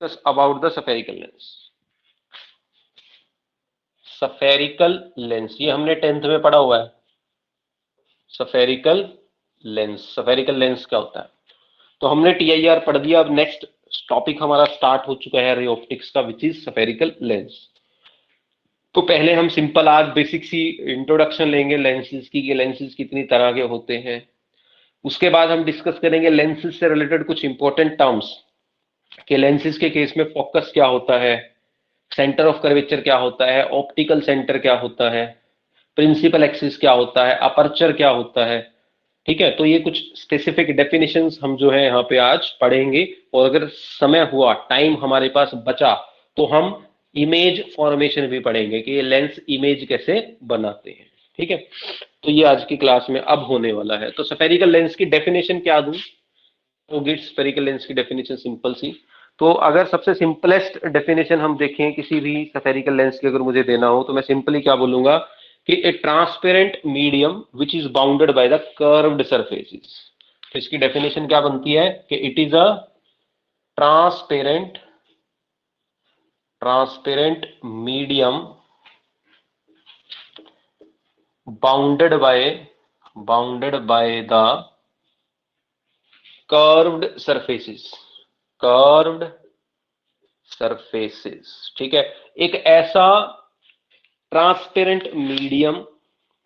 About the spherical lens. Spherical lens ये हमने 10th में पढ़ा हुआ है। सफेरिकल लेंस, सफेरिकल लेंस क्या होता है? तो हमने TIR पढ़ दिया। अब नेक्स्ट टॉपिक हमारा स्टार्ट हो चुका है रे ऑप्टिक्स का, विच इज सफेरिकल लेंस। तो पहले हम सिंपल आज बेसिक सी इंट्रोडक्शन लेंगे लेंसेज की, कि लेंसेज कितनी तरह के होते हैं। उसके बाद हम डिस्कस करेंगे लेंसेज से रिलेटेड कुछ इंपॉर्टेंट टर्म्स, कि लेंसेज के केस में फोकस क्या होता है, सेंटर ऑफ कर्वेचर क्या होता है, ऑप्टिकल सेंटर क्या होता है, प्रिंसिपल एक्सिस क्या होता है, अपर्चर क्या होता है। ठीक है, तो ये कुछ स्पेसिफिक डेफिनेशंस हम जो है यहाँ पे आज पढ़ेंगे। और अगर समय हुआ, टाइम हमारे पास बचा, तो हम इमेज फॉर्मेशन भी पढ़ेंगे, कि ये लेंस इमेज कैसे बनाते हैं। ठीक है, तो ये आज की क्लास में अब होने वाला है। तो स्फेरिकल लेंस की डेफिनेशन क्या दूं? तो गिट स्फेरिकल लेंस की डेफिनेशन सिंपल सी। तो अगर सबसे सिंपलेस्ट डेफिनेशन हम देखें किसी भी स्फेरिकल लेंस की, अगर मुझे देना हो, तो मैं सिंपली क्या बोलूंगा कि ए transparent medium which is bounded by the curved surfaces. तो इसकी डेफिनेशन क्या बनती है कि it is a transparent transparent medium bounded by the curved surfaces, curved surfaces. ठीक है, एक ऐसा ट्रांसपेरेंट मीडियम,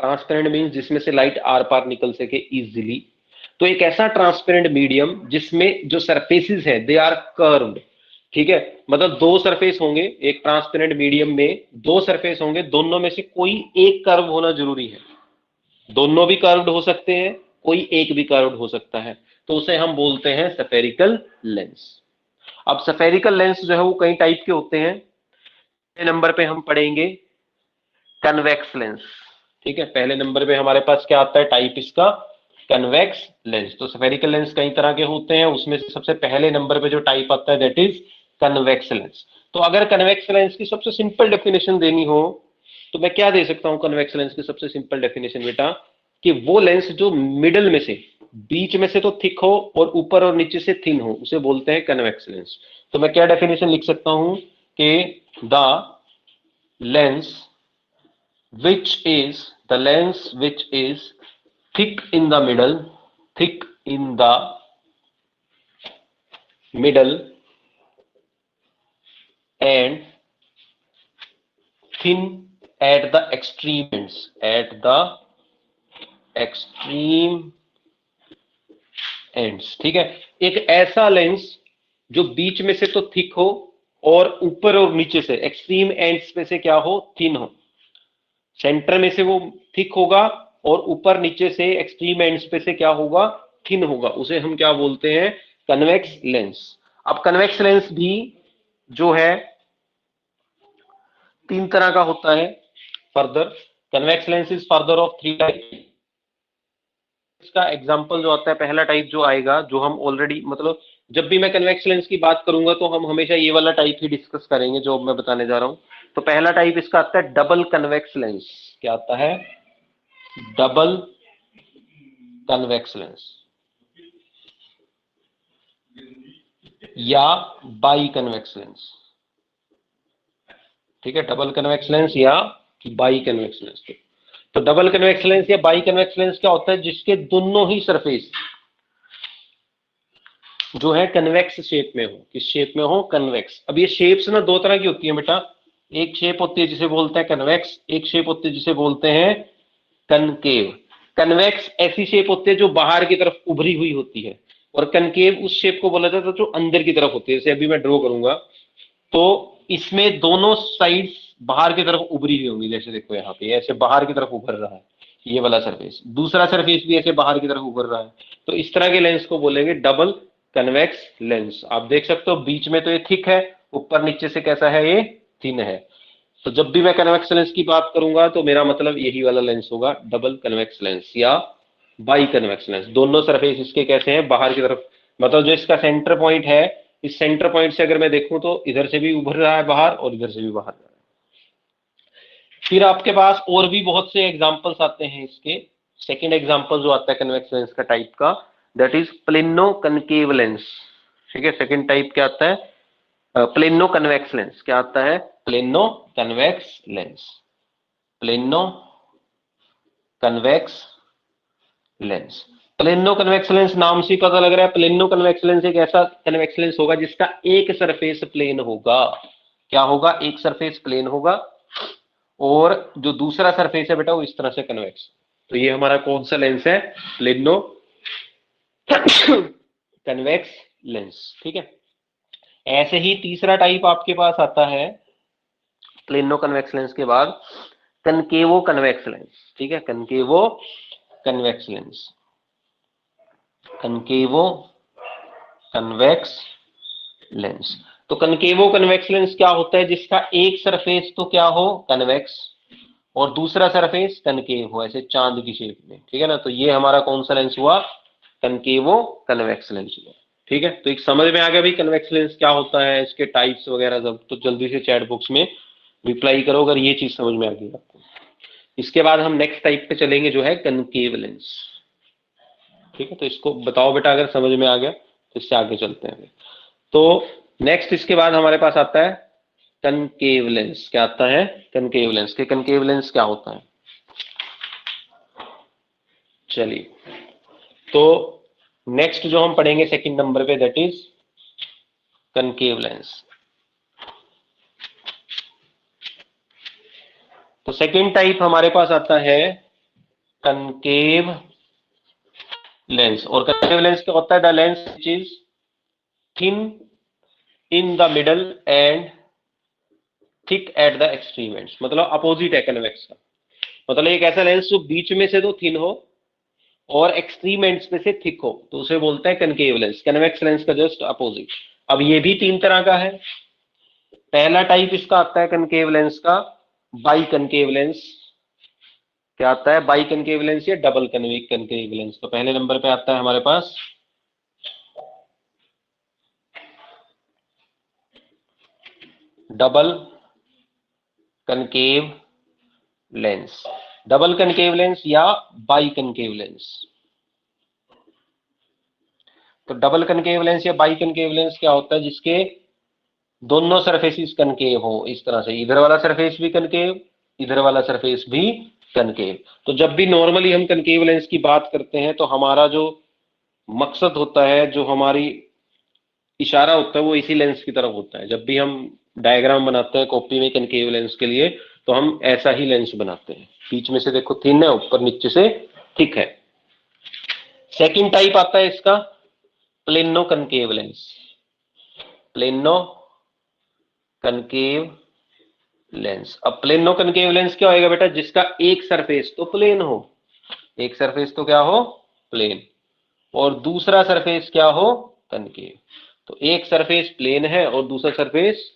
ट्रांसपेरेंट मींस जिसमें से लाइट आर पार निकल सके इजीली। तो एक ऐसा ट्रांसपेरेंट मीडियम जिसमें जो सरफेसेस है दे आर कर्व्ड। ठीक है, मतलब दो सरफेस होंगे, एक ट्रांसपेरेंट मीडियम में दो सरफेस होंगे, दोनों में से कोई एक कर्व होना जरूरी है। दोनों भी कर्व्ड हो सकते हैं, कोई एक भी कर्व्ड हो सकता है, तो उसे हम बोलते हैं स्फेरिकल लेंस। अब स्फेरिकल लेंस जो है वो कई टाइप के होते हैं। पहले नंबर पे हम पढ़ेंगे कन्वेक्स लेंस। ठीक है, पहले नंबर पे हमारे पास क्या आता है टाइप इसका, कन्वेक्स लेंस। तो स्फेरिकल लेंस कई तरह के होते हैं, उसमें से सबसे पहले नंबर पे जो टाइप आता है दैट इज कन्वेक्स लेंस। तो अगर कन्वेक्स लेंस की सबसे सिंपल डेफिनेशन देनी हो, तो मैं क्या दे सकता हूं कन्वेक्स लेंस की सबसे सिंपल डेफिनेशन बेटा, कि वो लेंस जो मिडल में से, बीच में से तो थिक हो और ऊपर और नीचे से थिन हो, उसे बोलते हैं कन्वेक्स लेंस। तो मैं क्या डेफिनेशन लिख सकता हूं कि the lens which is thick in the middle and thin at the extreme ends। ठीक है, एक ऐसा लेंस जो बीच में से तो थिक हो और ऊपर और नीचे से एक्सट्रीम एंड्स में से क्या हो, थिन हो। सेंटर में से वो थिक होगा और ऊपर नीचे से एक्सट्रीम एंड्स पे से क्या होगा, थिन होगा, उसे हम क्या बोलते हैं, कन्वेक्स लेंस। अब कन्वेक्स लेंस भी जो है तीन तरह का होता है। Further convex lens is further of 3 type. इसका एग्जांपल जो आता है, पहला टाइप जो आएगा, जो हम ऑलरेडी, मतलब जब भी मैं कन्वेक्स लेंस की बात करूंगा तो हम हमेशा ये वाला टाइप ही डिस्कस करेंगे जो मैं बताने जा रहा हूं। तो पहला टाइप इसका आता है डबल कन्वेक्स लेंस। क्या आता है? डबल कन्वेक्स लेंस या बाई कन्वेक्स लेंस। ठीक है, डबल कन्वेक्स लेंस या बाई कन्वेक्स लेंस। तो डबल कन्वेक्स लेंस या बाई कन्वेक्स लेंस क्या होता है, जिसके दोनों ही सरफेस जो है कन्वेक्स शेप में हो। किस शेप में हो? कन्वेक्स। अब ये शेप्स ना दो तरह की होती है बेटा। एक शेप होती है जिसे बोलते हैं कन्वेक्स, एक शेप होती है जिसे बोलते हैं कनकेव। कन्वेक्स ऐसी शेप होती है जो बाहर की तरफ उभरी हुई होती है, और कनकेव उस शेप को बोला जाता है जो अंदर की तरफ होती है। जैसे अभी मैं ड्रॉ करूंगा तो इसमें दोनों साइड्स बाहर की तरफ उभरी हुई होंगी। जैसे देखो यहाँ पे ऐसे बाहर की तरफ उभर रहा है ये वाला सरफेस, दूसरा सरफेस भी ऐसे बाहर की तरफ उभर रहा है। तो इस तरह के लेंस को बोलेंगे डबल कन्वेक्स लेंस। आप देख सकते हो बीच में तो ये थिक है, ऊपर नीचे से कैसा है, ये थिन है। तो जब भी मैं कन्वेक्स लेंस की बात करूंगा तो मेरा मतलब यही वाला लेंस होगा, डबल कन्वेक्स लेंस या बाई कन्वेक्स लेंस। दोनों सरफेस इसके कैसे हैं, बाहर की तरफ, मतलब जो इसका सेंटर पॉइंट है, इस सेंटर पॉइंट से अगर मैं देखूं तो इधर से भी उभर रहा है बाहर और इधर से भी बाहर जा रहा है। फिर आपके पास और भी बहुत से एग्जांपल्स आते हैं इसके। सेकंड एग्जांपल जो आता है कन्वेक्स लेंस का टाइप का, that is plano concave lens. ठीक है, सेकंड टाइप क्या आता है, प्लेनो कन्वेक्स लेंस क्या आता है? Plano convex lens, plano convex lens. Plano convex lens नाम से पता लग रहा है, प्लेनो कन्वेक्स लेंस एक ऐसा कन्वेक्स लेंस होगा जिसका एक सरफेस प्लेन होगा। क्या होगा? एक सरफेस प्लेन होगा और जो दूसरा सरफेस है बेटा वो इस तरह से कन्वेक्स। तो ये हमारा कौन सा लेंस है? Plano convex lens. ठीक है। ऐसे ही तीसरा टाइप आपके पास आता है प्लेनो कन्वेक्स लेंस के बाद कनकेवो कन्वेक्स लेंस। ठीक है, कनकेवो कन्वेक्स लेंस, कनकेवो कन्वेक्स लेंस। तो कनकेवो कन्वेक्स लेंस क्या होता है? जिसका एक सरफेस तो क्या हो? कन्वेक्स, और दूसरा सरफेस कनकेव हो, ऐसे चांद की शेप में। ठीक है ना, तो ये हमारा कौन सा लेंस हुआ? कनकेवो कन्वेक्स लेंस हुआ। ठीक है, तो एक समझ में आ गया भाई कन्वेक्स लेंस क्या होता है, इसके टाइप्स वगैरह सब। तो जल्दी से चैट बॉक्स में रिप्लाई करो अगर ये चीज समझ में आ गई आपको। इसके बाद हम नेक्स्ट टाइप पे चलेंगे जो है कनकेव लेंस। ठीक है, तो इसको बताओ बेटा अगर समझ में आ गया, तो इससे आगे चलते हैं। तो नेक्स्ट इसके बाद हमारे पास आता है कनकेव लेंस। क्या आता है? Concave lens. के कनकेव लेंस क्या होता है? चलिए, तो नेक्स्ट जो हम पढ़ेंगे सेकंड नंबर पे, दैट इज कनकेव लेंस। तो सेकंड टाइप हमारे पास आता है कनकेव लेंस। और कनकेव लेंस क्या होता है? The lens which is thin in the middle and thick at the extreme ends. मतलब अपोजिट है कन्वेक्स का। मतलब एक ऐसा लेंस जो बीच में से तो थिन हो और एक्सट्रीम एंड्स में से थिक हो, तो उसे बोलते हैं कनकेव लेंस। कन्वेक्स लेंस का जस्ट अपोजिट। अब ये भी तीन तरह का है। पहला टाइप इसका आता है कनकेव लेंस का बाई कनकेव लेंस। क्या आता है? बाई कनकेव लेंस या डबल कनकेव लेंस। तो पहले नंबर पे आता है हमारे पास double concave lens, double concave lens या बाई कनकेव लेंस। तो डबल कनकेव लेंस या बाई कनकेव लेंस क्या होता है? जिसके दोनों सरफेसिस कनकेव हो, इस तरह से, इधर वाला सरफेस भी कनकेव, इधर वाला सरफेस भी कनकेव। तो जब भी नॉर्मली हम कनकेव लेंस की बात करते हैं तो हमारा जो मकसद होता है, जो हमारी इशारा होता है, वो इसी लेंस की तरफ होता है। जब भी हम डायग्राम बनाते हैं कॉपी में कनकेव लेंस के लिए, तो हम ऐसा ही लेंस बनाते हैं। बीच में से देखो थिन है, ऊपर नीचे से थिक है। सेकंड टाइप आता है इसका plano concave lens, plano concave lens. अब प्लेनो कनकेव लेंस क्या होएगा बेटा? जिसका एक सरफेस तो प्लेन हो, एक सरफेस तो क्या हो? प्लेन, और दूसरा सरफेस क्या हो? कनकेव। तो एक सरफेस प्लेन है और दूसरा सरफेस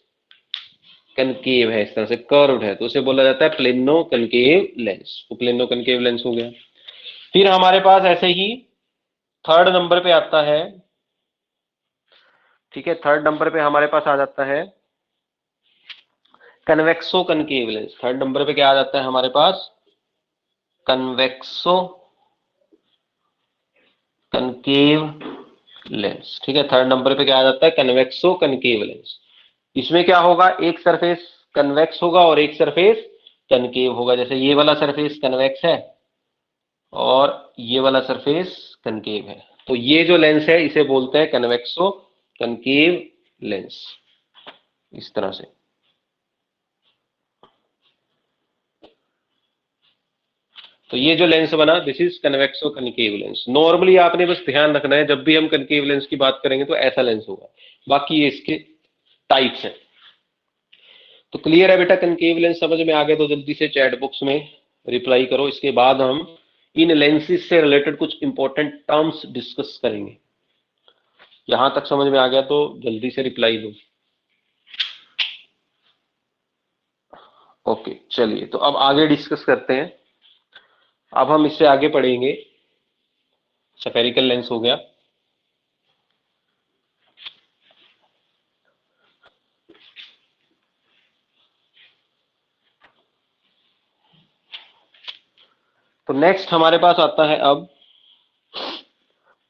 कनकेव है, इस तरह से कर्व्ड है, तो उसे बोला जाता है प्लेनो कनकेव लेंस। तो प्लेनो कनकेव लेंस हो गया। फिर हमारे पास ऐसे ही थर्ड नंबर पे आता है, ठीक है, थर्ड नंबर पे हमारे पास आ जाता है कन्वेक्सो कनकेव लेंस। थर्ड नंबर पे क्या आ जाता है हमारे पास? कन्वेक्सो कनकेव लेंस। ठीक है, थर्ड नंबर पे क्या आ जाता है? कन्वेक्सो कनकेव लेंस। इसमें क्या होगा? एक सरफेस कन्वेक्स होगा और एक सरफेस कनकेव होगा। जैसे ये वाला सरफेस कन्वेक्स है और ये वाला सरफेस कनकेव है, तो ये जो लेंस है इसे बोलते हैं कन्वेक्सो कनकेव लेंस, इस तरह से। तो ये जो लेंस बना, this is convexo concave lens. Normally आपने बस ध्यान रखना है, जब भी हम कनकेव लेंस की बात करेंगे तो ऐसा लेंस होगा। बाकी ये इसके टाइप्स हैं। तो क्लियर है बेटा? कनकेव लेंस समझ में आ गया तो जल्दी से चैट बॉक्स में रिप्लाई करो। इसके बाद हम इन लेंसेज से रिलेटेड कुछ इंपॉर्टेंट टर्म्स डिस्कस करेंगे। यहां तक समझ में आ गया तो जल्दी से रिप्लाई दो। ओके, चलिए, तो अब आगे डिस्कस करते हैं। अब हम इससे आगे पढ़ेंगे, स्फेरिकल लेंस हो गया। तो नेक्स्ट हमारे पास आता है अब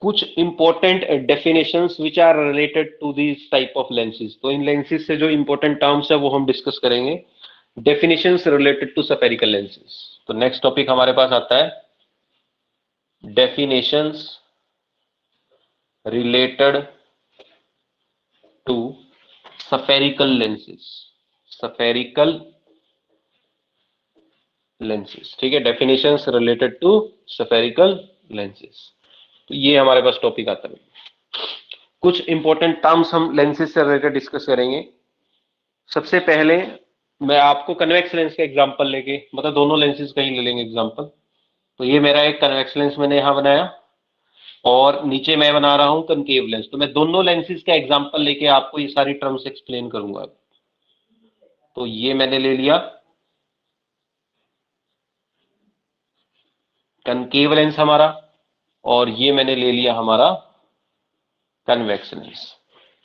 कुछ important definitions which are related to this type of lenses. तो इन लेंसेज से जो इंपॉर्टेंट टर्म्स है वो हम डिस्कस करेंगे, definitions related to spherical lenses. तो नेक्स्ट टॉपिक हमारे पास आता है definitions related to spherical lenses. Spherical lenses, ठीक है, definitions related to spherical lenses. तो ये हमारे पास टॉपिक आता है। कुछ इंपॉर्टेंट टर्म्स हम लेंसेज से रिलेटेड डिस्कस करेंगे। सबसे पहले मैं आपको कन्वेक्स लेंस का एग्जांपल लेके, मतलब दोनों लेंसेज का ही ले लेंगे एग्जांपल। तो ये मेरा एक कन्वेक्स लेंस मैंने यहां बनाया और नीचे मैं बना रहा हूं कनकेव लेंस। तो मैं दोनों लेंसेज का एग्जांपल लेके आपको ये सारी टर्म्स एक्सप्लेन करूंगा। तो ये मैंने ले लिया कनकेव लेंस हमारा, और ये मैंने ले लिया हमारा कन्वेक्स लेंस।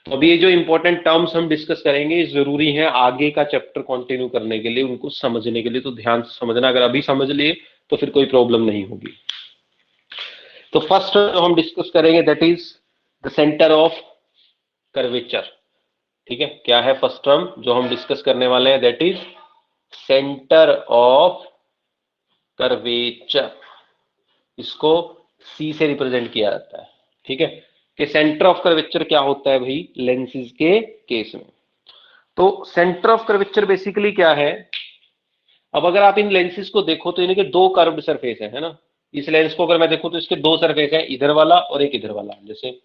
तो अभी ये जो इंपॉर्टेंट टर्म्स हम डिस्कस करेंगे ये जरूरी है आगे का चैप्टर कंटिन्यू करने के लिए, उनको समझने के लिए। तो ध्यान से समझना, अगर अभी समझ लिए तो फिर कोई प्रॉब्लम नहीं होगी। तो फर्स्ट जो हम डिस्कस करेंगे that is the centre of curvature. ठीक है, क्या है फर्स्ट टर्म जो हम डिस्कस करने वाले हैं, that is centre of curvature. इसको सी से रिप्रेजेंट किया जाता है। ठीक है, कि सेंटर ऑफ कर्वेचर क्या होता है भाई लेंसेज के केस में। तो सेंटर ऑफ कर्वेचर बेसिकली क्या है, अब अगर आप इन लेंसेज को देखो तो इनके दो कर्व्ड सरफेस है ना। इस लेंस को अगर मैं देखूं तो इसके दो सरफेस है, इधर वाला और एक इधर वाला। जैसे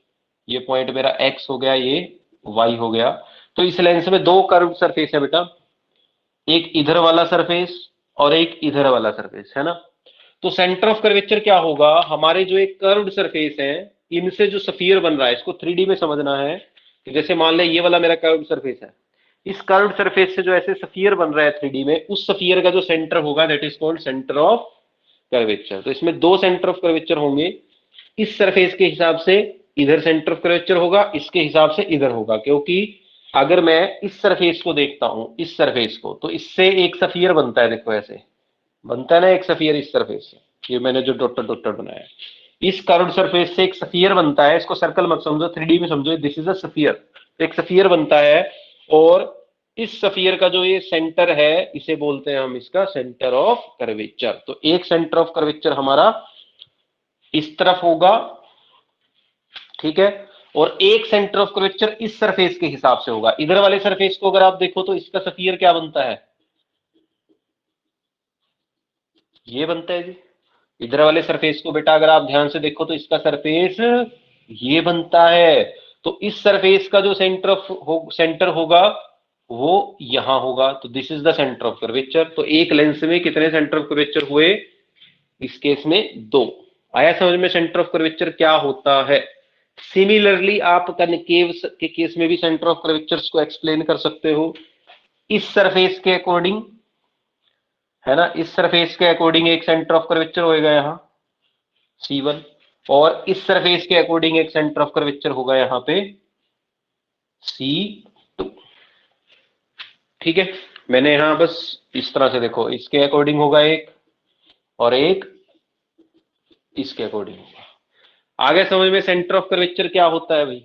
ये पॉइंट मेरा एक्स हो गया, ये वाई हो गया। तो इस लेंस में दो कर्व्ड सरफेस है बेटा, एक इधर वाला सरफेस और एक इधर वाला सरफेस, है ना। तो सेंटर ऑफ कर्वेचर क्या होगा, हमारे जो एक कर्व्ड सरफेस है इनसे जो स्फीयर बन रहा है, इसको 3D में समझना है। कि जैसे मान ले ये वाला मेरा कर्व्ड सरफेस है, इस कर्व्ड सरफेस से जो ऐसे स्फीयर बन रहा है 3D में, उस स्फीयर का जो सेंटर होगा that is called centre of curvature. तो इसमें दो सेंटर ऑफ कर्वेचर होंगे, इस सरफेस के हिसाब से इधर सेंटर ऑफ कर्वेचर होगा, इसके हिसाब से इधर होगा। क्योंकि अगर मैं इस सरफेस को देखता हूं, इस सरफेस को, तो इससे एक स्फीयर बनता है, देखो ऐसे बनता है ना एक स्फीयर इस सरफेस से। ये मैंने जो डॉटर डॉटर बनाया है, इस कर्व्ड सरफेस से एक स्फीयर बनता है। इसको सर्कल मत समझो, 3D में समझो, दिस इज अ स्फीयर। एक स्फीयर बनता है और इस स्फीयर का जो ये सेंटर है इसे बोलते हैं हम इसका सेंटर ऑफ कर्वेचर। तो एक सेंटर ऑफ कर्वेचर हमारा इस तरफ होगा, ठीक है, और एक सेंटर ऑफ कर्वेचर इस सरफेस के हिसाब से होगा। इधर वाले सरफेस को अगर आप देखो तो इसका स्फीयर क्या बनता है, ये बनता है जी। इधर वाले सरफेस को बेटा अगर आप ध्यान से देखो तो इसका सरफेस ये बनता है। तो इस सरफेस का जो सेंटर होगा वो यहां होगा। तो this is the centre of curvature. तो एक लेंस में कितने सेंटर ऑफ कर्वेचर हुए, इस केस में दो। आया समझ में सेंटर ऑफ कर्वेचर क्या होता है। सिमिलरली आप कनकेव के केस में भी सेंटर ऑफ कर्वेचर्स को एक्सप्लेन कर सकते हो इस सरफेस के अकॉर्डिंग, है ना। इस सरफेस के अकॉर्डिंग एक सेंटर ऑफ कर्वेचर होएगा यहां C1, और इस सरफेस के अकॉर्डिंग एक सेंटर ऑफ कर्वेचर होगा यहां पे C2। ठीक है, मैंने यहां बस इस तरह से देखो, इसके अकॉर्डिंग होगा एक और एक इसके अकॉर्डिंग होगा। आगे समझ में सेंटर ऑफ कर्वेचर क्या होता है भाई,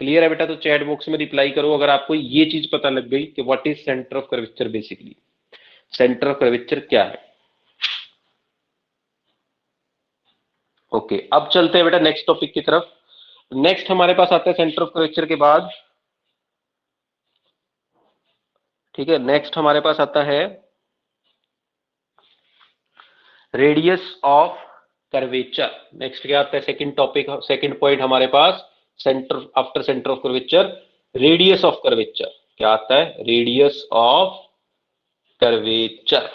क्लियर है बेटा। तो चैट बॉक्स में रिप्लाई करो अगर आपको ये चीज पता लग गई कि what is centre of curvature. Basically centre of curvature क्या है। ओके, अब चलते हैं बेटा नेक्स्ट टॉपिक की तरफ। नेक्स्ट हमारे पास आता है सेंटर ऑफ कर्वेचर के बाद, ठीक है, नेक्स्ट हमारे पास आता है रेडियस ऑफ कर्वेचर। नेक्स्ट क्या आता है, सेकंड टॉपिक, सेकंड पॉइंट हमारे पास centre after centre of curvature, radius of curvature. क्या आता है, रेडियस ऑफ कर्वेचर।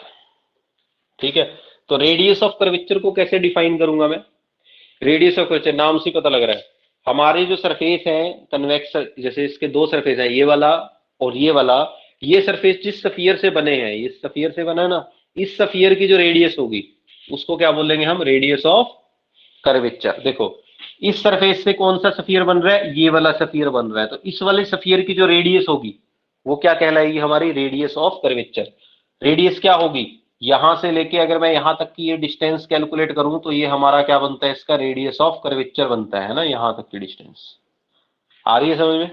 ठीक है, तो रेडियस ऑफ कर्वेचर को कैसे डिफाइन करूंगा मैं। रेडियस ऑफ कर्वेचर नाम से पता लग रहा है, हमारे जो सरफेस है कन्वेक्स, जैसे इसके दो सरफेस है, ये वाला और ये वाला, ये सरफेस जिस स्फीयर से बने हैं, ये स्फीयर से बना है ना, इस स्फीयर की जो रेडियस होगी उसको क्या बोलेंगे हम, रेडियस ऑफ कर्वेचर। देखो इस सरफेस से कौन सा स्फीयर बन रहा है, ये वाला स्फीयर बन रहा है। तो इस वाले स्फीयर की जो रेडियस होगी वो क्या कहलाएगी, हमारी रेडियस ऑफ कर्वेचर। रेडियस क्या होगी, यहां से लेके अगर मैं यहां तक की ये डिस्टेंस कैलकुलेट करूं तो ये हमारा क्या बनता है, इसका रेडियस ऑफ कर्वेचर बनता है ना, यहां तक की डिस्टेंस। आ रही है समझ में?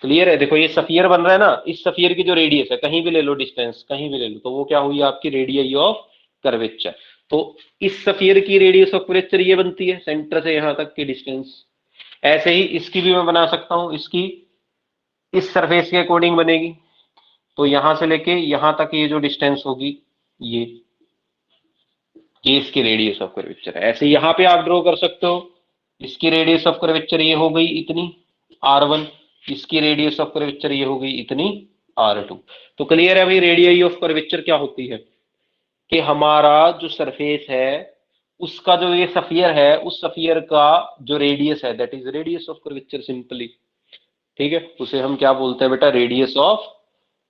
क्लियर है? देखो ये सफियर बन रहा है ना, इस सफियर की जो रेडियस है, कहीं भी ले लो डिस्टेंस, कहीं भी ले लो, तो वो क्या हुई आपकी रेडियस ऑफ कर्वेचर। तो इस सफियर की रेडियस ऑफ कर्वेचर ये बनती है सेंटर से यहां तक की डिस्टेंस। ऐसे ही इसकी भी मैं बना सकता हूं, इसकी इस सरफेस के अकॉर्डिंग बनेगी। तो यहां से लेके यहां तक ये जो डिस्टेंस होगी, ये इसकी रेडियस ऑफ कर्वेचर है। ऐसे यहां पे आप ड्रॉ कर सकते हो, इसकी रेडियस ऑफ कर्वेचर ये हो गई इतनी r1, इसकी रेडियस ऑफ कर्वेचर ये हो गई इतनी r2। तो क्लियर है भाई, रेडियस ऑफ कर्वेचर क्या होती है कि हमारा जो सरफेस है उसका जो ये सफियर है, उस सफियर का जो रेडियस है that is radius of curvature simply. ठीक है, उसे हम क्या बोलते हैं बेटा, रेडियस ऑफ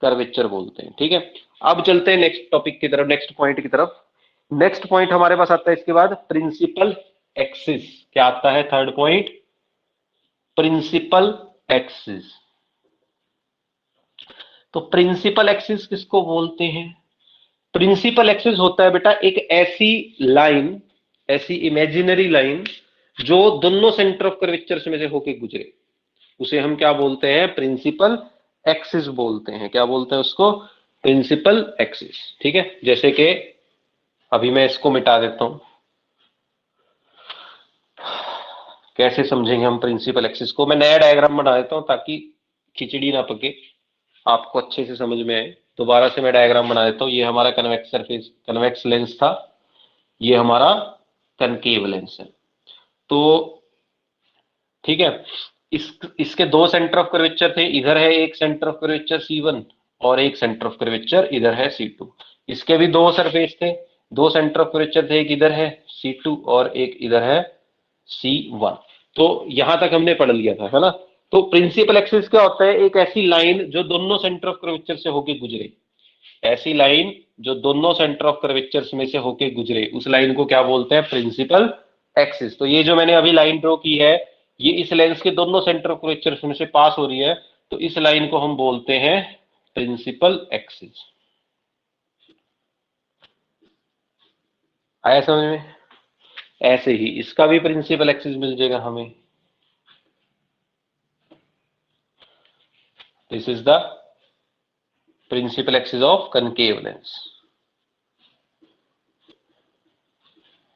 कर्वेचर बोलते हैं। ठीक है, अब चलते हैं नेक्स्ट टॉपिक की तरफ, नेक्स्ट पॉइंट की तरफ। नेक्स्ट पॉइंट हमारे पास आता है इसके बाद प्रिंसिपल एक्सिस। क्या आता है थर्ड पॉइंट? Principal axis. तो प्रिंसिपल एक्सिस किसको बोलते हैं? प्रिंसिपल एक्सिस होता है बेटा एक ऐसी लाइन, ऐसी इमेजिनरी लाइन जो दोनों सेंटर ऑफ कर्वेचर में से होके गुजरे, उसे हम क्या बोलते हैं, प्रिंसिपल एक्सिस बोलते हैं। क्या बोलते हैं उसको? Principal axis. ठीक है, जैसे कि अभी मैं इसको मिटा देता हूं, कैसे समझेंगे हम प्रिंसिपल एक्सिस को। मैं नया डायग्राम बना देता हूं ताकि खिचड़ी ना पके, आपको अच्छे से समझ में आए। दोबारा से मैं डायग्राम बना देता हूं। ये हमारा कन्वेक्स सरफेस, कन्वेक्स लेंस था, ये हमारा कनकेव लेंस है। तो ठीक है, इसके दो सेंटर ऑफ कर्वेचर थे, इधर है एक सेंटर ऑफ कर्वेचर C1 और एक सेंटर ऑफ कर्वेचर इधर है C2। इसके भी दो सरफेस थे, दो सेंटर ऑफ कर्वेचर थे, एक इधर है C2 और एक इधर है C1। तो यहां तक हमने पढ़ लिया था, है ना। तो प्रिंसिपल एक्सिस क्या होता है, एक ऐसी लाइन जो दोनों सेंटर ऑफ कर्वेचर से होके गुजरे, ऐसी लाइन जो दोनों सेंटर ऑफ कर्वेचर में से होके गुजरे, उस लाइन को क्या बोलते हैं, प्रिंसिपल एक्सिस। तो ये जो मैंने अभी लाइन ड्रॉ की है, ये इस लेंस के दोनों सेंटर ऑफ कर्वेचर में से पास हो रही है, तो इस लाइन को हम बोलते हैं प्रिंसिपल एक्सिस। आया समझ में? ऐसे ही इसका भी प्रिंसिपल एक्सिस मिल जाएगा हमें। This is the principal axis of concave lens.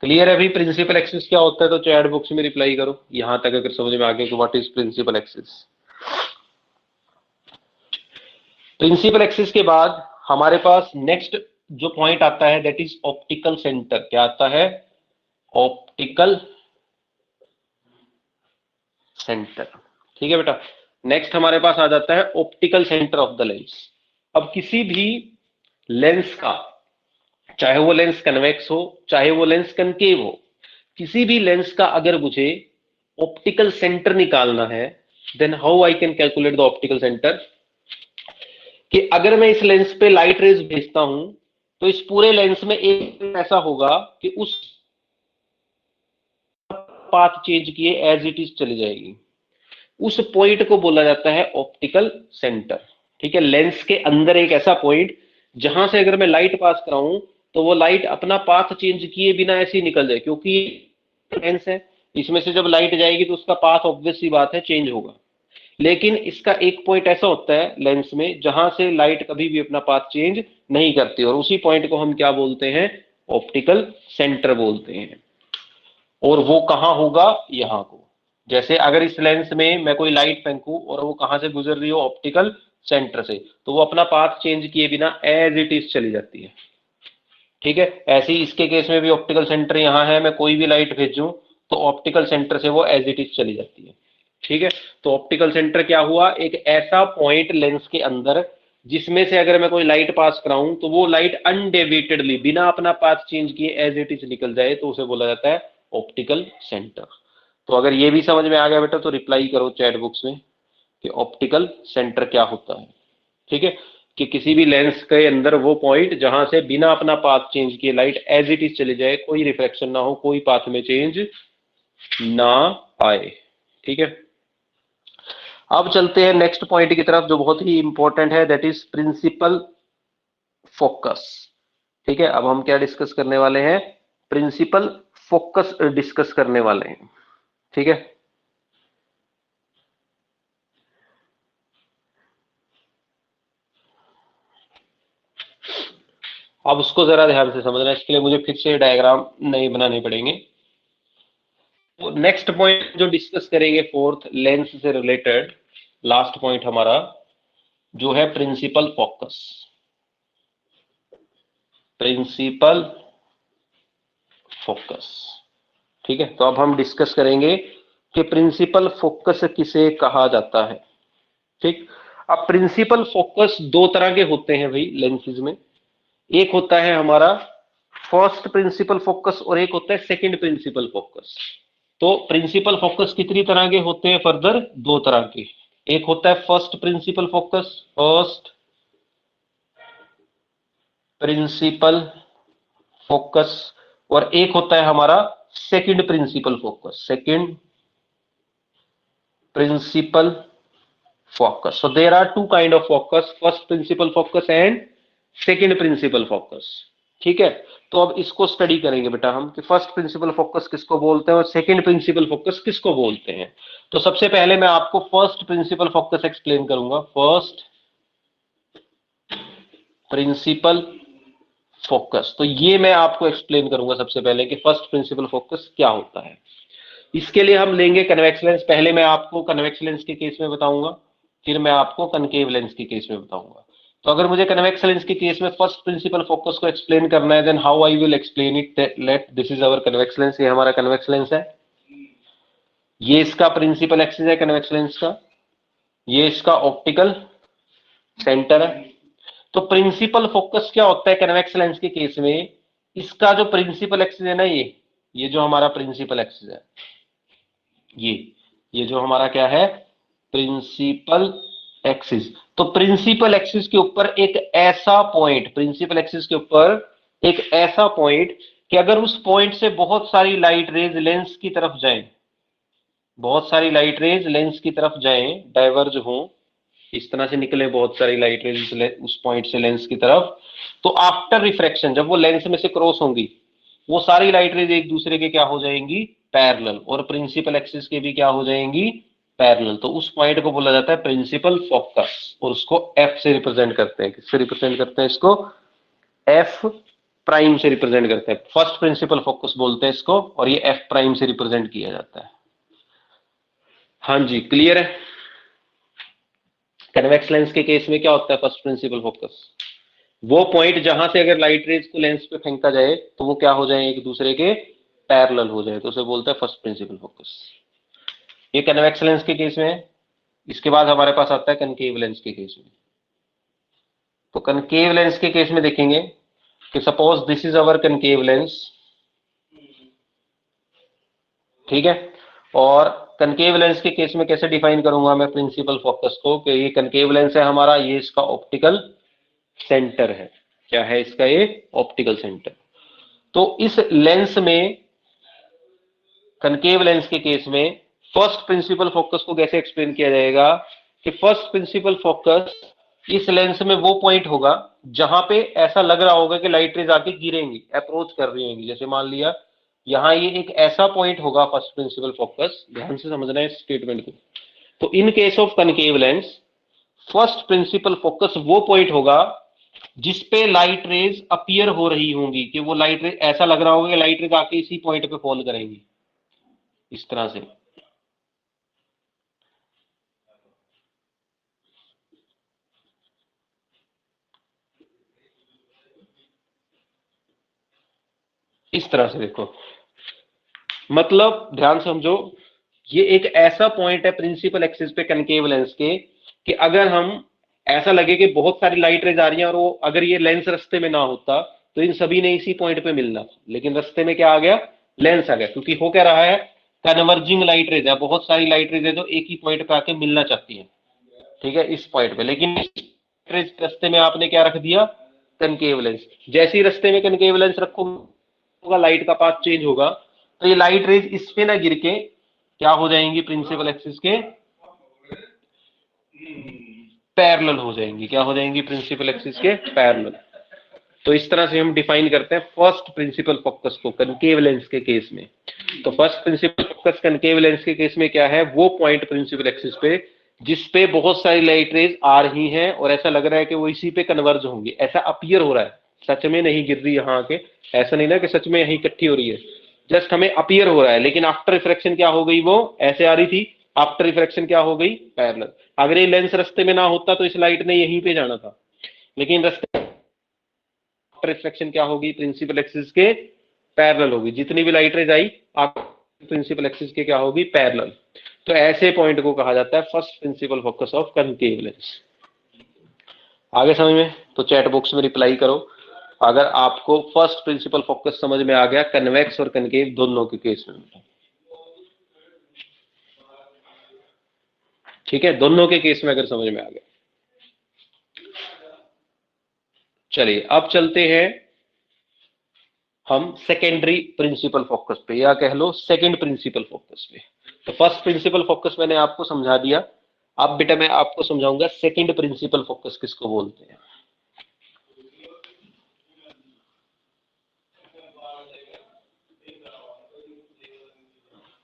Clear है भाई प्रिंसिपल एक्सिस क्या होता है? तो चैट बॉक्स में रिप्लाई करो यहां तक अगर समझ में आ गया कि what is principal axis. Principal axis के बाद हमारे पास नेक्स्ट जो पॉइंट आता है दैट इज ऑप्टिकल सेंटर। क्या आता है? Optical centre. ठीक है बेटा, नेक्स्ट हमारे पास आ जाता है optical centre of the lens. अब किसी भी लेंस का, चाहे वो लेंस कन्वेक्स हो चाहे वो लेंस कनकेव हो, किसी भी लेंस का अगर मुझे ऑप्टिकल सेंटर निकालना है, then how I can calculate the optical centre. कि अगर मैं इस लेंस पे लाइट रेज भेजता हूं तो इस पूरे लेंस में एक ऐसा होगा कि उस पाथ चेंज किए एज इट इज चली जाएगी, उस पॉइंट को बोला जाता है ऑप्टिकल सेंटर। ठीक है, लेंस के अंदर एक ऐसा पॉइंट जहां से अगर मैं लाइट पास कराऊं तो वो लाइट अपना पाथ चेंज किए बिना ऐसे ही निकल जाए, क्योंकि लेंस है, इसमें से जब लाइट जाएगी तो उसका पाथ ऑब्वियस सी बात है चेंज होगा। लेकिन इसका एक पॉइंट ऐसा होता है लेंस में जहां से लाइट कभी भी अपना पाथ चेंज नहीं करती, और उसी पॉइंट को हम क्या बोलते हैं, ऑप्टिकल सेंटर बोलते हैं। और वो कहां होगा, यहां को। जैसे अगर इस लेंस में मैं कोई लाइट फेंकूं और वो कहां से गुजर रही हो, ऑप्टिकल सेंटर से, तो वो अपना पाथ चेंज किए बिना एज इट इज चली जाती है। ठीक है, ऐसे ही इसके केस में भी ऑप्टिकल सेंटर यहां है, मैं कोई भी लाइट भेजूं तो ऑप्टिकल सेंटर से वो एज इट इज चली जाती है। ठीक है, तो ऑप्टिकल सेंटर क्या हुआ, एक ऐसा पॉइंट लेंस के अंदर जिसमें से अगर मैं कोई लाइट पास कराऊं तो वो लाइट अनडेविएटेडली बिना अपना पाथ चेंज किए एज इट इज निकल जाए, तो उसे बोला जाता है ऑप्टिकल सेंटर। तो अगर ये भी समझ में आ गया बेटा तो रिप्लाई करो चैट बॉक्स में कि ऑप्टिकल सेंटर क्या होता है। ठीक है, कि किसी भी लेंस के अंदर वो पॉइंट जहां से बिना अपना पाथ चेंज किए लाइट एज इट इज चली जाए, कोई रिफ्लेक्शन ना हो, कोई पाथ में चेंज ना आए। ठीक है, अब चलते हैं नेक्स्ट पॉइंट की तरफ जो बहुत ही इंपॉर्टेंट है, दैट इज प्रिंसिपल फोकस। ठीक है, अब हम क्या डिस्कस करने वाले हैं, प्रिंसिपल फोकस डिस्कस करने वाले हैं। ठीक है, अब उसको जरा ध्यान से समझना, इसके लिए मुझे फिर से डायग्राम नहीं बनाने पड़ेंगे। तो नेक्स्ट पॉइंट जो डिस्कस करेंगे फोर्थ, लेंस से रिलेटेड लास्ट पॉइंट हमारा जो है प्रिंसिपल फोकस। प्रिंसिपल फोकस, ठीक है। तो अब हम डिस्कस करेंगे कि प्रिंसिपल फोकस किसे कहा जाता है। ठीक, अब प्रिंसिपल फोकस दो तरह के होते हैं भाई लेंसेज में। एक होता है हमारा फर्स्ट प्रिंसिपल फोकस और एक होता है सेकंड प्रिंसिपल फोकस। तो प्रिंसिपल फोकस कितनी तरह के होते हैं फर्दर, दो तरह के। एक होता है first principal focus, first principal focus, और एक होता है हमारा second principal focus, second principal focus. So there are two kind of focus, first principal focus and second principal focus. ठीक है, तो अब इसको स्टडी करेंगे बेटा हम कि फर्स्ट प्रिंसिपल फोकस किसको बोलते हैं और सेकंड प्रिंसिपल फोकस किसको बोलते हैं। तो सबसे पहले मैं आपको फर्स्ट प्रिंसिपल फोकस एक्सप्लेन करूंगा। फर्स्ट प्रिंसिपल फोकस, तो ये मैं आपको एक्सप्लेन करूंगा सबसे पहले कि फर्स्ट प्रिंसिपल फोकस क्या होता है। इसके लिए हम लेंगे कन्वेक्स लेंस। पहले मैं आपको कन्वेक्स लेंस के केस में बताऊंगा, फिर मैं आपको कनकेव लेंस के केस में बताऊंगा। तो अगर मुझे कन्वेक्स लेंस के केस में फर्स्ट प्रिंसिपल फोकस को एक्सप्लेन करना है, then how I will explain it. Let this is our convex lens, ये हमारा कन्वेक्स लेंस है, ये इसका प्रिंसिपल एक्सिस है कन्वेक्स लेंस का, ये इसका ऑप्टिकल सेंटर है। तो प्रिंसिपल फोकस क्या होता है कन्वेक्स लेंस के केस में, इसका जो प्रिंसिपल एक्सिस है ना, ये जो हमारा प्रिंसिपल एक्सिस है, ये जो हमारा क्या है, प्रिंसिपल एक्सिस। तो प्रिंसिपल एक्सिस के ऊपर एक ऐसा पॉइंट, प्रिंसिपल एक्सिस के ऊपर एक ऐसा पॉइंट कि अगर उस पॉइंट से बहुत सारी लाइट रेज लेंस की तरफ जाएं, बहुत सारी लाइट रेज लेंस की तरफ जाएं, डाइवर्ज हो, इस तरह से निकले बहुत सारी लाइट रेज उस पॉइंट से लेंस की तरफ, तो आफ्टर रिफ्रैक्शन जब वो लेंस में से क्रॉस होंगी, वो सारी लाइट रेज एक दूसरे के क्या हो जाएंगी, पैरेलल, और प्रिंसिपल एक्सिस के भी क्या हो जाएंगी, पैरेलल। तो उस पॉइंट को बोला जाता है प्रिंसिपल फोकस, और उसको एफ से रिप्रेजेंट करते हैं। किससे रिप्रेजेंट करते हैं इसको, एफ प्राइम से रिप्रेजेंट करते हैं। फर्स्ट प्रिंसिपल फोकस बोलते हैं इसको, और ये एफ प्राइम से रिप्रेजेंट किया जाता है। हाँ जी, क्लियर है। कन्वेक्स लेंस के केस में क्या होता है फर्स्ट प्रिंसिपल फोकस, वो पॉइंट जहां से अगर लाइट रेज को लेंस पे फेंका जाए तो वो क्या हो जाए, एक दूसरे के पैरेलल हो जाए, तो उसे बोलते हैं फर्स्ट प्रिंसिपल फोकस। ये कन्वेक्स लेंस के केस में है। इसके बाद हमारे पास आता है कनकेव लेंस के केस में। तो कनकेव लेंस के केस में देखेंगे कि suppose this is our concave lens, ठीक है। और कनकेव लेंस के केस में कैसे डिफाइन करूंगा मैं प्रिंसिपल फोकस को, कि ये कनकेव लेंस है हमारा, ये इसका ऑप्टिकल सेंटर है। क्या है इसका, ये ऑप्टिकल सेंटर। तो इस लेंस में, कनकेव लेंस के केस में फर्स्ट प्रिंसिपल फोकस को कैसे एक्सप्लेन किया जाएगा कि फर्स्ट प्रिंसिपल फोकस इस लेंस में वो पॉइंट होगा जहां पे ऐसा लग रहा होगा कि लाइट रेज आके गिरेंगी, अप्रोच कर रही होंगी। जैसे मान लिया यहां ये एक ऐसा पॉइंट होगा फर्स्ट प्रिंसिपल फोकस, ध्यान से समझना है इस स्टेटमेंट को। तो in case of concave lens first principal focus वो पॉइंट होगा जिसपे लाइट रेज अपीयर हो रही होंगी, कि वो लाइट रेज ऐसा लग रहा होगा कि लाइट रेज आके इसी पॉइंट पे फॉल करेंगी, इस तरह से। इस तरह से देखो, मतलब ध्यान समझो, ये एक ऐसा पॉइंट है प्रिंसिपल एक्सिस पे कनकेव लेंस के कि अगर हम ऐसा लगे कि बहुत सारी लाइट रेज आ रही है, और वो अगर ये लेंस रास्ते में ना होता तो इन सभी ने इसी पॉइंट पे मिलना था, लेकिन रास्ते में क्या आ गया, लेंस आ गया। क्योंकि हो क्या रहा है, कन्वर्जिंग लाइट रेज है, बहुत सारी लाइट रेज है जो एक ही पॉइंट पे आके मिलना चाहती है, ठीक है, इस पॉइंट पे। लेकिन रास्ते में आपने क्या रख दिया, कनकेव लेंस। जैसे ही रास्ते में कनकेव लेंस रखोगा, लाइट का पाथ चेंज होगा, तो ये लाइट रेज इस पे ना गिर के क्या हो जाएंगी, प्रिंसिपल एक्सिस के पैरेलल हो जाएंगी। क्या हो जाएंगी, प्रिंसिपल एक्सिस के पैरेलल। तो इस तरह से हम डिफाइन करते हैं फर्स्ट प्रिंसिपल फोकस को कनकेव लेंस के केस में। तो first principal focus concave lens के केस में क्या है, वो पॉइंट प्रिंसिपल एक्सिस पे जिस पे बहुत सारी लाइट रेज आ रही हैं और ऐसा लग रहा है कि वो इसी पे कन्वर्ज होंगी, ऐसा अपीयर हो रहा है, सच में नहीं गिर रही यहाँ आके, ऐसा नहीं ना कि सच में यहीं इकट्ठी हो रही है, जस्ट हमें अपीयर हो रहा है, लेकिन आफ्टर रिफ्रैक्शन क्या हो गई, वो ऐसे आ रही थी, आफ्टर रिफ्रैक्शन क्या हो गई, पैरेलल। अगर ये लेंस रास्ते में ना होता तो इस लाइट ने यहीं पे जाना था, लेकिन रास्ते आफ्टर रिफ्रैक्शन क्या होगी, प्रिंसिपल एक्सिस के पैरेलल होगी, जितनी भी लाइट रेज आई आप प्रिंसिपल एक्सिस के क्या होगी, पैरेलल। तो ऐसे पॉइंट को कहा जाता है first principal focus of concave lens. आगे समझ में? तो चैट बॉक्स में रिप्लाई करो अगर आपको फर्स्ट प्रिंसिपल फोकस समझ में आ गया कन्वेक्स और कनकेव दोनों के केस में। ठीक है, दोनों के केस में अगर समझ में आ गया। चलिए अब चलते हैं हम सेकेंडरी प्रिंसिपल फोकस पे, या कह लो सेकंड प्रिंसिपल फोकस पे। तो फर्स्ट प्रिंसिपल फोकस मैंने आपको समझा दिया, अब बेटा मैं आपको समझाऊंगा सेकंड प्रिंसिपल फोकस किसको बोलते हैं।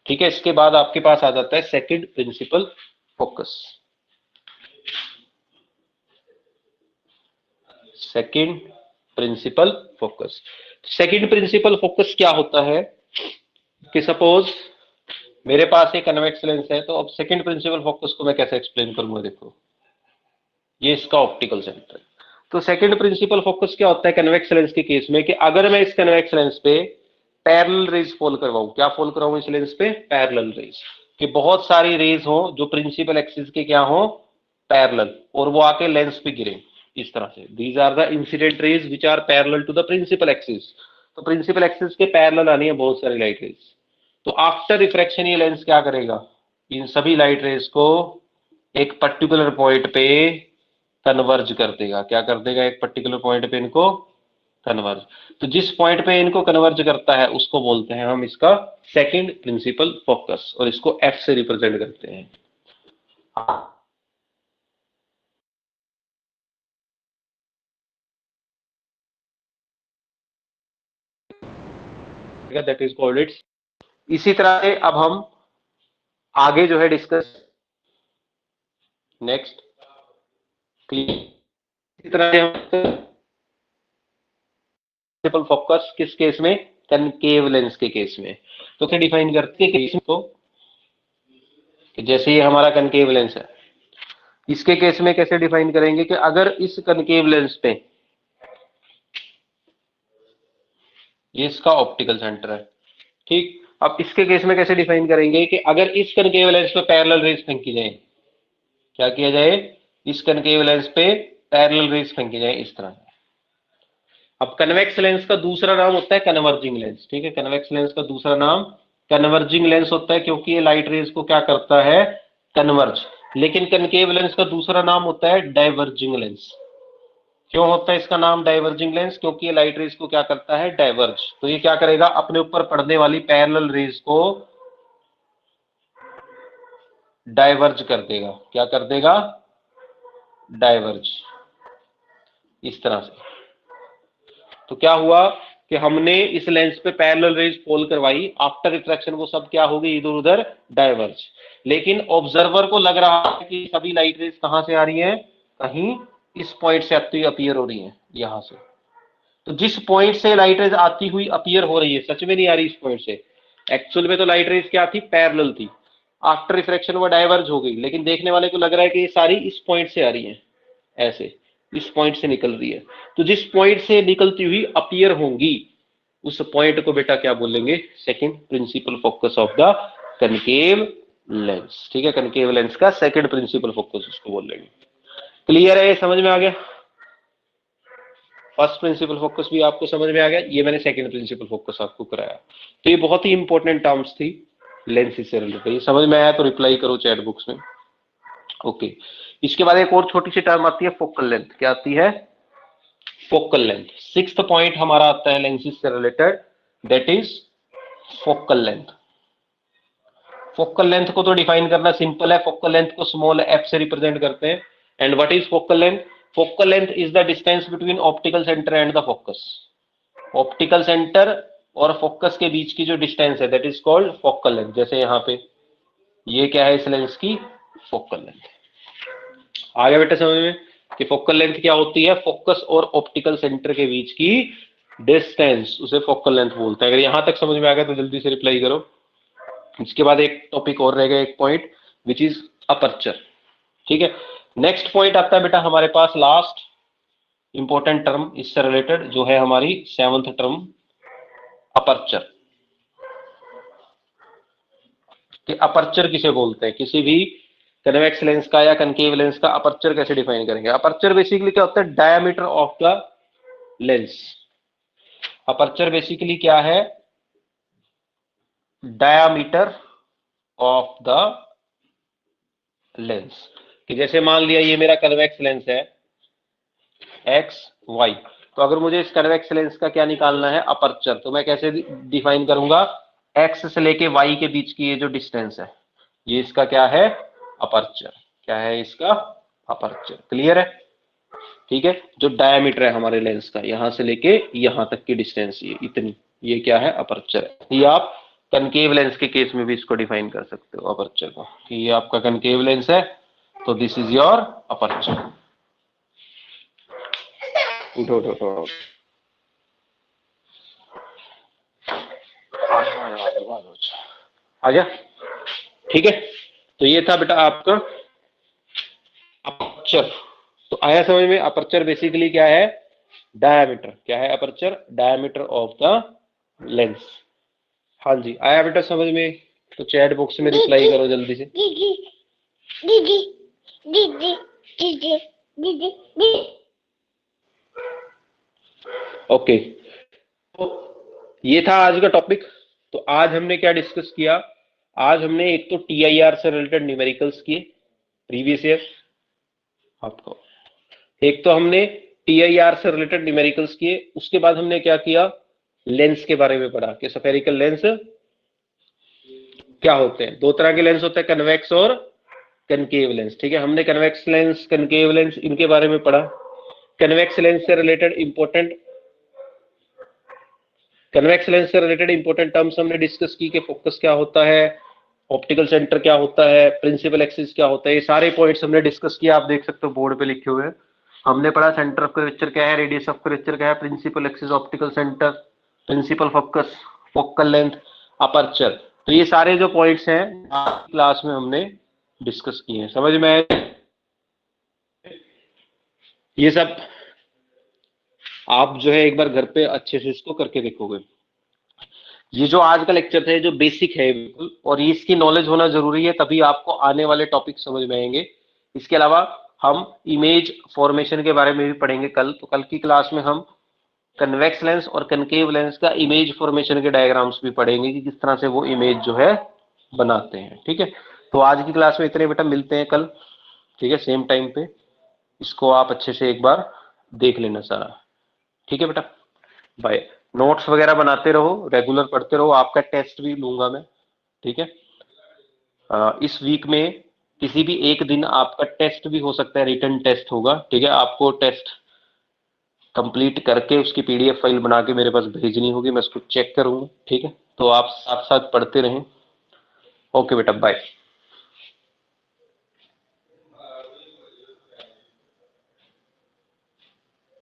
ठीक है, इसके बाद आपके पास आ जाता है second principal focus. Second principal focus, second principal focus क्या होता है कि सपोज मेरे पास एक कन्वेक्स लेंस है, तो अब सेकंड प्रिंसिपल फोकस को मैं कैसे एक्सप्लेन करूंगा, देखो ये इसका ऑप्टिकल सेंटर है। तो सेकंड प्रिंसिपल फोकस क्या होता है कन्वेक्स लेंस के केस में कि अगर मैं इस कन्वेक्स लेंस पे पैरेलल रेज फॉल करवाऊं, क्या फॉल करवाऊं इस लेंस पे, पैरेलल रेज, कि बहुत सारी रेज हो जो प्रिंसिपल एक्सिस के क्या हो, पैरेलल, और वो आके लेंस पे गिरे इस तरह से, these are the incident rays which are parallel to the principal axis. तो प्रिंसिपल एक्सिस के पैरेलल आनी है बहुत सारी लाइट रेज, तो आफ्टर रिफ्रैक्शन ये लेंस क्या करेगा, इन सभी लाइट रेज को एक पर्टिकुलर पॉइंट पे कन्वर्ज कर देगा, क्या कर देगा, एक पर्टिकुलर पॉइंट पे इनको कन्वर्ज। तो जिस पॉइंट पे इनको कन्वर्ज करता है उसको बोलते हैं हम इसका सेकंड प्रिंसिपल फोकस, और इसको एफ से रिप्रेजेंट करते हैं। That is called its. इसी तरह से अब हम आगे जो है डिस्कस नेक्स्ट, इसी तरह से हम प्रिंसिपल फोकस किस केस में, कनकेव लेंस के केस में। तो क्या डिफाइन करते हैं केस को, कि जैसे ये हमारा कनकेव लेंस है, इसके केस में कैसे डिफाइन करेंगे कि अगर इस कनकेव लेंस पे, ये इसका ऑप्टिकल सेंटर है, ठीक, अब इसके केस में कैसे डिफाइन करेंगे कि अगर इस कनकेव लेंस पे पैरेलल रेज फेंकी जाए, क्या किया जाए, इस कनकेव लेंस पे पैरेलल रेज फेंकी जाए इस तरह। अब कन्वेक्स लेंस का दूसरा नाम होता है कन्वर्जिंग लेंस, ठीक है, कन्वेक्स लेंस का दूसरा नाम कन्वर्जिंग लेंस होता है, क्योंकि ये लाइट रेज को क्या करता है, कन्वर्ज। लेकिन कनकेव लेंस का दूसरा नाम होता है डाइवर्जिंग लेंस। क्यों होता है इसका नाम डाइवर्जिंग लेंस, क्योंकि ये लाइट रेज को क्या करता है, डाइवर्ज। तो ये क्या करेगा, अपने ऊपर पड़ने वाली पैरेलल रेज को डाइवर्ज कर देगा, क्या कर देगा, डाइवर्ज, इस तरह से। तो क्या हुआ कि हमने इस लेंस पे पैरेलल रेज फॉल करवाई, आफ्टर रिफ्रैक्शन वो सब क्या हो गई, इधर उधर डाइवर्ज, लेकिन ऑब्जर्वर को लग रहा है कि सभी लाइट रेज कहां से आ रही हैं, कहीं इस पॉइंट से आती हुई अपीयर हो रही है, यहां से। तो जिस पॉइंट से लाइट रेज आती हुई अपीयर हो रही है, सच में नहीं आ रही इस पॉइंट से, एक्चुअल में तो लाइट रेज क्या थी, पैरेलल थी, आफ्टर रिफ्रैक्शन वो डाइवर्ज हो गई, लेकिन देखने वाले को लग रहा है कि ये सारी इस पॉइंट से आ रही है, ऐसे इस पॉइंट से निकल रही है। तो जिस पॉइंट से निकलती हुई अपीयर होंगी उस पॉइंट को बेटा क्या बोलेंगे, second principal focus of the concave lens. ठीक है, कनकेव लेंस का सेकंड प्रिंसिपल फोकस उसको बोलेंगे। क्लियर है, समझ में आ गया? फर्स्ट प्रिंसिपल फोकस भी आपको समझ में आ गया, ये मैंने सेकंड प्रिंसिपल फोकस आपको कराया। तो ये बहुत ही इंपॉर्टेंट टर्म्स थी लेंसेज से रिलेटेड, ये समझ में आया तो रिप्लाई करो चैट बॉक्स में। ओके, इसके बाद एक और छोटी सी टर्म आती है फोकल लेंथ। क्या आती है? Focal length. सिक्स्थ पॉइंट हमारा आता है लेंसेज से related, that is focal length. Focal length को तो डिफाइन करना सिंपल है, फोकल लेंथ को स्मॉल एफ से रिप्रेजेंट करते हैं। And what is focal length? Focal length is the distance between optical centre and the focus. Optical centre और focus के बीच की जो डिस्टेंस है that is called focal length. जैसे यहाँ पे ये क्या है इस लेंस की फोकल लेंथ। आ गया बेटा समझ में कि फोकल लेंथ क्या होती है? फोकस और ऑप्टिकल सेंटर के बीच की डिस्टेंस, उसे फोकल लेंथ बोलते हैं। अगर यहां तक समझ में आ गया तो जल्दी से रिप्लाई करो। इसके बाद एक टॉपिक और रहेगा, एक पॉइंट विच इज अपर्चर। ठीक है, नेक्स्ट पॉइंट आता है बेटा हमारे पास लास्ट इंपॉर्टेंट टर्म इससे रिलेटेड जो है हमारी 7th टर्म अपर्चर। कि अपर्चर किसे बोलते हैं? किसी भी कन्वेक्स लेंस का या कनकेव लेंस का अपर्चर कैसे डिफाइन करेंगे? अपर्चर बेसिकली क्या होता है? Diameter of the lens. Aperture basically क्या है? Diameter of the lens. कि जैसे मान लिया ये मेरा कन्वेक्स लेंस है एक्स वाई, तो अगर मुझे इस कन्वेक्स लेंस का क्या निकालना है? अपर्चर, तो मैं कैसे डिफाइन करूंगा? एक्स से लेके वाई के बीच की ये जो डिस्टेंस है ये इसका क्या है? अपर्चर। क्या है इसका? अपर्चर। क्लियर है? ठीक है, जो डायमीटर है हमारे लेंस का यहां से लेके यहां तक की डिस्टेंस ये इतनी, ये क्या है? अपर्चर। ये आप कनकेव लेंस के केस में भी इसको डिफाइन कर सकते हो अपर्चर को, कि ये आपका कनकेव लेंस है तो दिस इज योर अपर्चर। उठो उठो उठो, आ गया? ठीक है, तो ये था बेटा आपका अपर्चर। तो आया समझ में? अपर्चर बेसिकली क्या है? डायमीटर। क्या है aperture? Diameter of the lens. हाँ जी, आया बेटा समझ में? तो चैट बॉक्स में रिप्लाई करो जल्दी से। ओके, तो ये था आज का टॉपिक। तो आज हमने क्या डिस्कस किया? आज हमने एक तो TIR से रिलेटेड न्यूमेरिकल्स किए प्रीवियस ईयर आपको, एक तो हमने TIR से रिलेटेड न्यूमेरिकल्स किए, उसके बाद हमने क्या किया? लेंस के बारे में पढ़ा कि स्फेरिकल लेंस क्या होते हैं। दो तरह के लेंस होते हैं, कन्वेक्स और कनकेव लेंस। ठीक है, हमने कन्वेक्स लेंस, कनकेव लेंस इनके बारे में पढ़ा। कन्वेक्स लेंस से रिलेटेड इंपॉर्टेंट टर्म्स हमने डिस्कस की कि फोकस क्या होता है, ऑप्टिकल सेंटर क्या होता है, प्रिंसिपल एक्सिस क्या होता है। ये सारे पॉइंट्स हमने डिस्कस किया, आप देख सकते हो बोर्ड पे लिखे हुए हैं। हमने पढ़ा सेंटर ऑफ कर्वेचर क्या है, रेडियस ऑफ कर्वेचर क्या है, principal axis, optical centre, principal focus, focal length, aperture. तो ये सारे जो पॉइंट्स हैं क्लास में हमने डिस्कस किए हैं। समझ में आए? ये सब आप जो है एक बार घर पे अच्छे से इसको करके देखोगे। ये जो आज का लेक्चर था, जो बेसिक है बिल्कुल, और ये इसकी नॉलेज होना जरूरी है, तभी आपको आने वाले टॉपिक समझ में आएंगे। इसके अलावा हम इमेज फॉर्मेशन के बारे में भी पढ़ेंगे कल। तो कल की क्लास में हम कन्वेक्स लेंस और कनकेव लेंस का इमेज फॉर्मेशन के डायग्राम्स भी पढ़ेंगे कि किस तरह से वो इमेज जो है बनाते हैं। ठीक है, तो आज की क्लास में इतने बेटा, मिलते हैं कल। ठीक है, सेम टाइम पे। इसको आप अच्छे से एक बार देख लेना सारा। ठीक है बेटा, बाय। नोट्स वगैरह बनाते रहो, रेगुलर पढ़ते रहो, आपका टेस्ट भी लूंगा मैं। ठीक है, इस वीक में किसी भी एक दिन आपका टेस्ट भी हो सकता है, रिटन टेस्ट होगा। ठीक है, आपको टेस्ट कंप्लीट करके उसकी PDF फाइल बना के मेरे पास भेजनी होगी, मैं उसको चेक करूंगा। ठीक है, तो आप साथ साथ पढ़ते रहें। ओके बेटा, बाय।